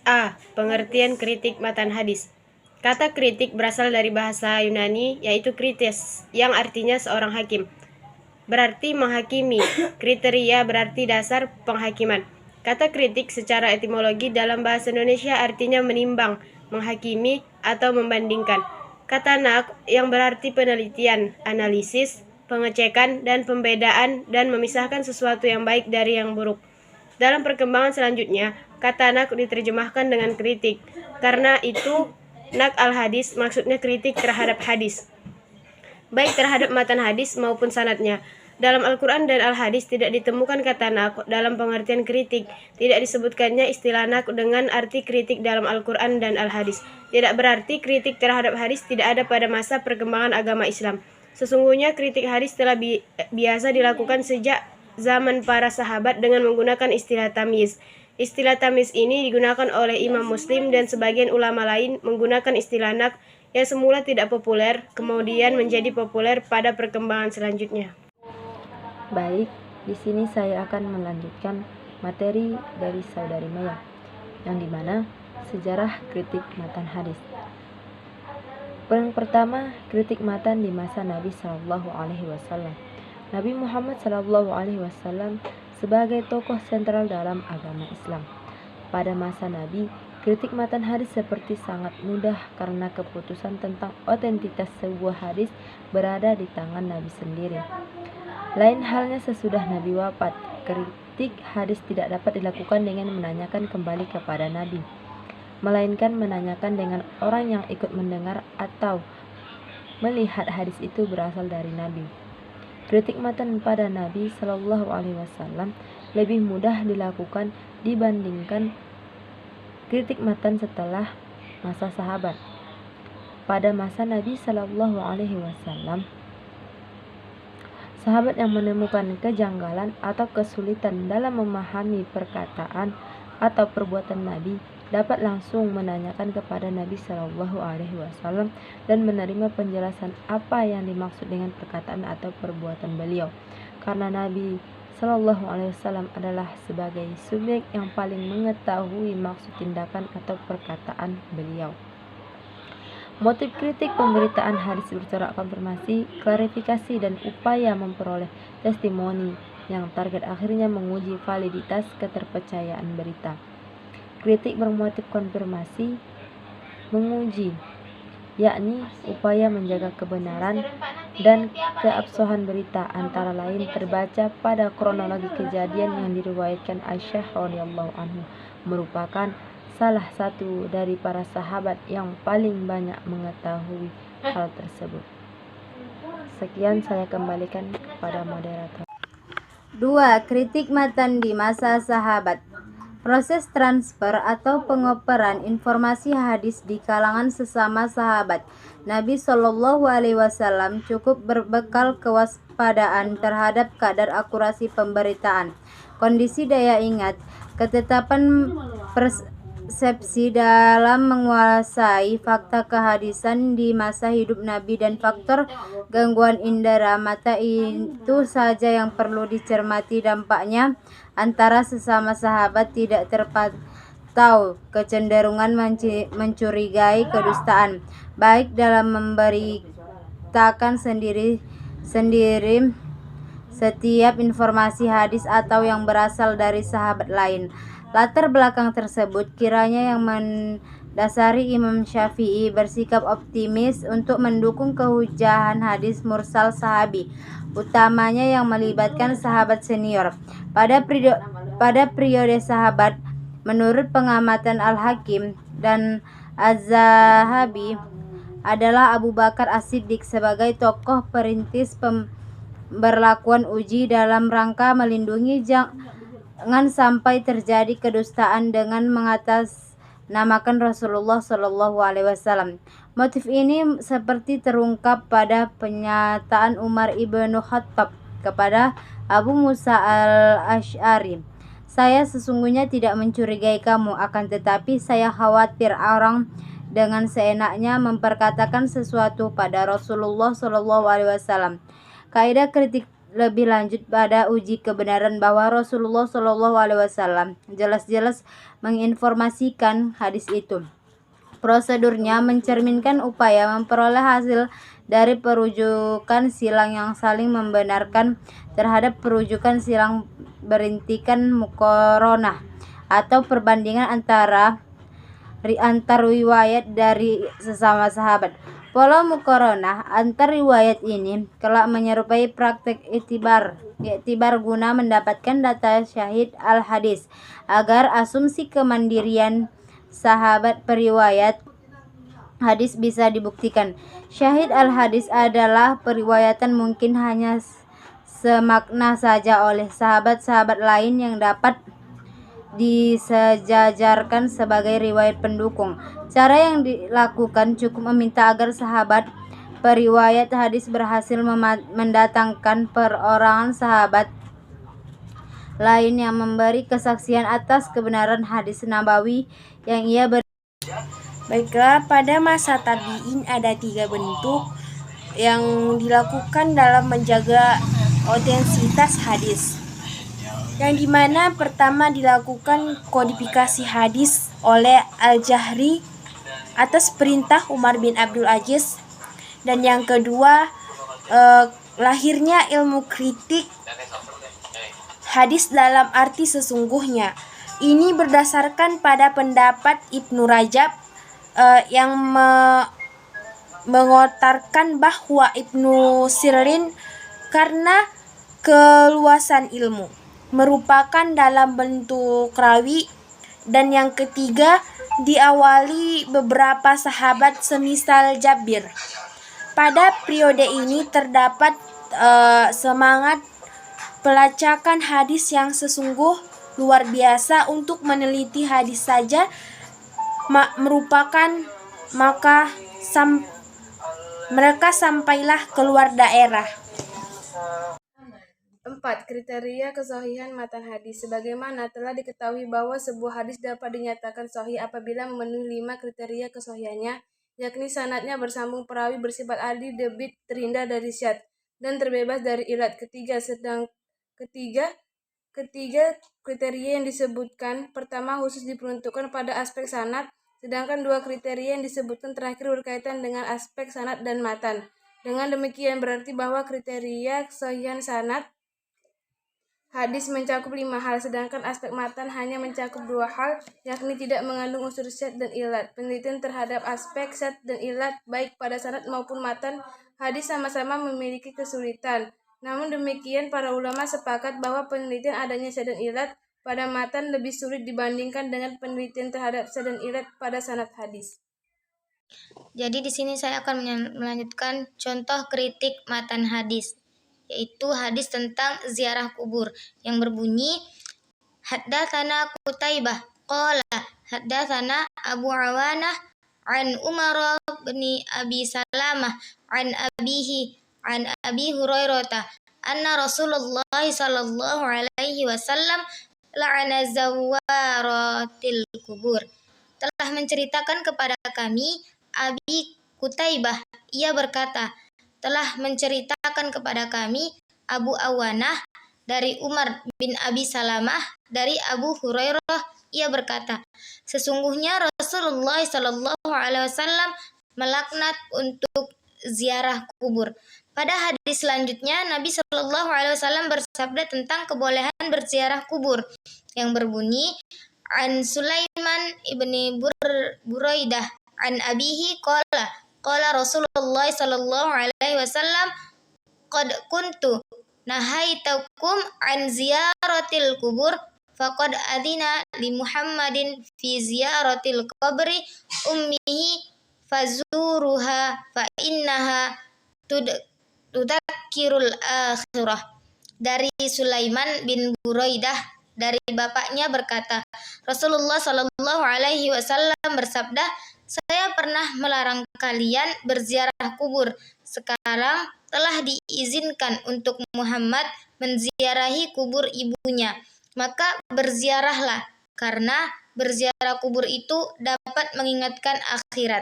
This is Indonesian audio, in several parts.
A. Pengertian kritik matan hadis. Kata kritik berasal dari bahasa Yunani, yaitu krites, yang artinya seorang hakim. Berarti menghakimi. Kriteria berarti dasar penghakiman. Kata kritik secara etimologi dalam bahasa Indonesia artinya menimbang, menghakimi, atau membandingkan. Kata nak yang berarti penelitian, analisis, pengecekan, dan pembedaan, dan memisahkan sesuatu yang baik dari yang buruk. Dalam perkembangan selanjutnya, kata nak diterjemahkan dengan kritik. Karena itu, nak al-hadis maksudnya kritik terhadap hadis, baik terhadap matan hadis maupun sanadnya. Dalam Al-Quran dan Al-Hadis tidak ditemukan kata nak dalam pengertian kritik. Tidak disebutkannya istilah nak dengan arti kritik dalam Al-Quran dan Al-Hadis. Tidak berarti kritik terhadap hadis tidak ada pada masa perkembangan agama Islam. Sesungguhnya kritik hadis telah biasa dilakukan sejak zaman para sahabat dengan menggunakan istilah tamyiz. Istilah tamyiz ini digunakan oleh Imam Muslim dan sebagian ulama lain menggunakan istilah nak yang semula tidak populer, kemudian menjadi populer pada perkembangan selanjutnya. Baik, di sini saya akan melanjutkan materi dari Saudari Maya, yang dimana sejarah kritik matan hadis. Yang pertama, kritik matan di masa Nabi Shallallahu Alaihi Wasallam. Nabi Muhammad Shallallahu Alaihi Wasallam sebagai tokoh sentral dalam agama Islam. Pada masa Nabi, kritik matan hadis seperti sangat mudah karena keputusan tentang otentitas sebuah hadis berada di tangan Nabi sendiri. Lain halnya sesudah Nabi wafat, kritik hadis tidak dapat dilakukan dengan menanyakan kembali kepada Nabi, melainkan menanyakan dengan orang yang ikut mendengar atau melihat hadis itu berasal dari Nabi. Kritik matan pada Nabi Shallallahu Alaihi Wasallam lebih mudah dilakukan dibandingkan kritik matan setelah masa sahabat. Pada masa Nabi Shallallahu Alaihi Wasallam, sahabat yang menemukan kejanggalan atau kesulitan dalam memahami perkataan atau perbuatan Nabi dapat langsung menanyakan kepada Nabi Shallallahu Alaihi Wasallam dan menerima penjelasan apa yang dimaksud dengan perkataan atau perbuatan beliau, karena Nabi Shallallahu Alaihi Wasallam adalah sebagai subjek yang paling mengetahui maksud tindakan atau perkataan beliau. Motif kritik pemberitaan hadis bercorak konfirmasi, klarifikasi, dan upaya memperoleh testimoni yang target akhirnya menguji validitas keterpercayaan berita. Kritik bermotif konfirmasi, menguji, yakni upaya menjaga kebenaran dan keabsahan berita, antara lain terbaca pada kronologi kejadian yang diriwayatkan Aisyah radhiyallahu anhu, merupakan salah satu dari para sahabat yang paling banyak mengetahui hal tersebut. Sekian, saya kembalikan kepada moderator. 2. Kritik matan di masa sahabat. Proses transfer atau pengoperan informasi hadis di kalangan sesama sahabat Nabi Shallallahu Alaihi Wasallam cukup berbekal kewaspadaan terhadap kadar akurasi pemberitaan, kondisi daya ingat, ketetapan persepsi dalam menguasai fakta kehadisan di masa hidup Nabi, dan faktor gangguan indera mata itu saja yang perlu dicermati. Dampaknya antara sesama sahabat tidak terpantau kecenderungan mencurigai kedustaan, baik dalam memberitakan sendiri setiap informasi hadis atau yang berasal dari sahabat lain. Latar belakang tersebut kiranya yang mendasari Imam Syafi'i bersikap optimis untuk mendukung kehujahan hadis mursal sahabi, utamanya yang melibatkan sahabat senior. Pada periode sahabat, menurut pengamatan Al-Hakim dan Az-Zahabi, adalah Abu Bakar As-Siddiq sebagai tokoh perintis pemberlakuan uji dalam rangka melindungi jangan sampai terjadi kedustaan dengan mengatasnamakan Rasulullah Shallallahu Alaihi Wasallam. Motif ini seperti terungkap pada pernyataan Umar ibnu Khattab kepada Abu Musa al-Asy'ari, "Saya sesungguhnya tidak mencurigai kamu, akan tetapi saya khawatir orang dengan seenaknya memperkatakan sesuatu pada Rasulullah Shallallahu Alaihi Wasallam." Kaidah kritik lebih lanjut pada uji kebenaran bahwa Rasulullah Shallallahu Alaihi Wasallam jelas-jelas menginformasikan hadis itu. Prosedurnya mencerminkan upaya memperoleh hasil dari perujukan silang yang saling membenarkan terhadap perujukan silang berintikan muqaronah atau perbandingan antar riwayat dari sesama sahabat. Pola muqaronah antar riwayat ini kelak menyerupai praktek iktibar guna mendapatkan data syahid al-hadis agar asumsi kemandirian sahabat periwayat hadis bisa dibuktikan. Syahid al-hadis adalah periwayatan mungkin hanya semakna saja oleh sahabat-sahabat lain yang dapat disejajarkan sebagai riwayat pendukung. Cara yang dilakukan cukup meminta agar sahabat periwayat hadis berhasil mendatangkan perorangan sahabat lain yang memberi kesaksian atas kebenaran hadis nabawi yang ia Baiklah, pada masa tabi'in ada 3 bentuk yang dilakukan dalam menjaga otentitas hadis. Yang dimana pertama dilakukan kodifikasi hadis oleh Al-Jahri atas perintah Umar bin Abdul Aziz, dan yang kedua lahirnya ilmu kritik hadis dalam arti sesungguhnya. Ini berdasarkan pada pendapat Ibnu Rajab yang mengotarkan bahwa Ibnu Sirin karena keluasan ilmu merupakan dalam bentuk rawi, dan yang ketiga diawali beberapa sahabat semisal Jabir. Pada periode ini terdapat semangat pelacakan hadis yang sesungguh luar biasa. Untuk meneliti hadis saja merupakan mereka sampailah keluar daerah. 4. Kriteria kesahihan matan hadis. Sebagaimana telah diketahui bahwa sebuah hadis dapat dinyatakan sahih apabila memenuhi 5 kriteria kesahihannya, yakni sanadnya bersambung, perawi bersifat adil, debit terhindar dari syadz dan terbebas dari ilat. Ketiga kriteria yang disebutkan pertama khusus diperuntukkan pada aspek sanad, sedangkan 2 kriteria yang disebutkan terakhir berkaitan dengan aspek sanad dan matan. Dengan demikian berarti bahwa kriteria kesahihan sanad hadis mencakup 5 hal, sedangkan aspek matan hanya mencakup 2 hal, yakni tidak mengandung unsur syadz dan ilat. Penelitian terhadap aspek syadz dan ilat baik pada sanad maupun matan hadis sama-sama memiliki kesulitan. Namun demikian, para ulama sepakat bahwa penelitian adanya syadz dan ilat pada matan lebih sulit dibandingkan dengan penelitian terhadap syadz dan ilat pada sanad hadis. Jadi di sini saya akan melanjutkan contoh kritik matan hadis, yaitu hadis tentang ziarah kubur yang berbunyi haddatsana Qutaibah qala haddatsana Abu Awanah an Umar bin Abi Salamah an abihi an Abi Hurairah anna Rasulullah sallallahu alaihi wasallam la'ana zawaratil kubur. Telah menceritakan kepada kami Abi Qutaibah, ia berkata, telah menceritakan kepada kami Abu Awanah dari Umar bin Abi Salamah dari Abu Hurairah, ia berkata, sesungguhnya Rasulullah Shallallahu Alaihi Wasallam melaknat untuk ziarah kubur. Pada hadis selanjutnya, Nabi Shallallahu Alaihi Wasallam bersabda tentang kebolehan berziarah kubur yang berbunyi, an Sulaiman ibni Buraidah an abihi qala Rasulullah sallallahu alaihi wasallam qad kuntu nahaitukum an ziyaratil kubur faqad adina li Muhammadin fi ziyaratil qabri ummihi fazuruha fa innaha tudakkirul akhirah. Dari Sulaiman bin Buraidah dari bapaknya berkata, Rasulullah Shallallahu Alaihi Wasallam bersabda, saya pernah melarang kalian berziarah kubur. Sekarang telah diizinkan untuk Muhammad menziarahi kubur ibunya. Maka berziarahlah, karena berziarah kubur itu dapat mengingatkan akhirat.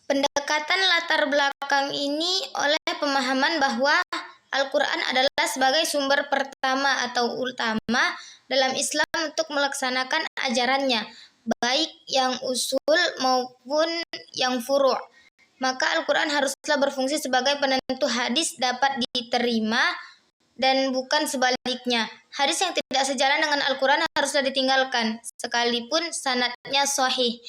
Pendekatan latar belakang ini oleh pemahaman bahwa Al-Quran adalah sebagai sumber pertama atau utama dalam Islam untuk melaksanakan ajarannya, baik yang usul maupun yang furu'. Maka Al-Quran haruslah berfungsi sebagai penentu hadis dapat diterima dan bukan sebaliknya. Hadis yang tidak sejalan dengan Al-Quran haruslah ditinggalkan, sekalipun sanadnya sahih.